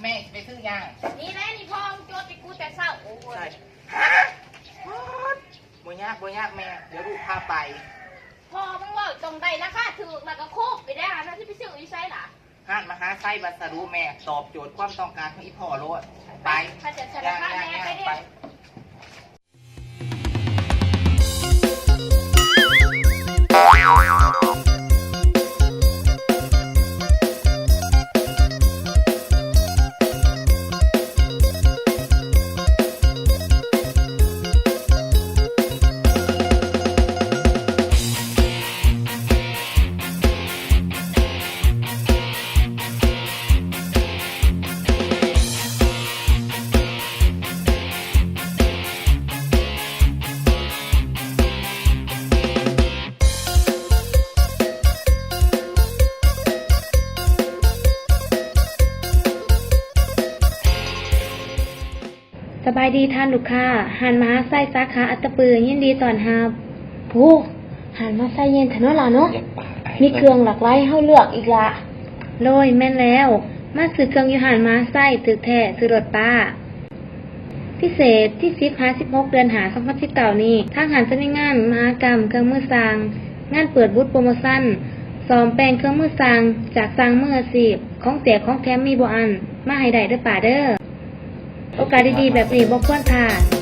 แม่ไปซื้อย่างนี่แหละนี่พ่อโจทย์ไปกูแต่เศร้าโอ้ยบ่ยากแม่เดี๋ยวลูกพาไปพ่อมึงว่าตรงใดราคาถูกแล้วก็โคกไปได้นะที่ไปซื้ออีไซล่ะห้านมหาไส้บัสรุแม่ตอบโจทย์ความต้องการของอีพ่อโลดไปถ้าจะชนะแม่ไปเนี่ยสบายดีท่านลูกค้าหันมาไส้สาขาอัตตปือยินดีตอนรับผู้หันมาไส้เย็นถนนล่ะเนาะมีเครื่องหลากหลายให้เฮาเลือกอีกละโรยแม่นแล้วมาซื้อเครื่องอยู่หันมาไส้ถึกแท้ซื้อรถป้าพิเศษที่10-16เดือนหา2019นี้ทางหันจะมีงานมหกรรมเครื่องมือสร้างงานเปิดบูธโปรโมชั่นซ้อมแปลงเครื่องมือสร้างจากสร้างมืออาชีพของแจกของแถมมีบ่อันมาให้ได้เด้อป้าเด้อโอกาสดีๆแบบนี้บ่ควรพลาด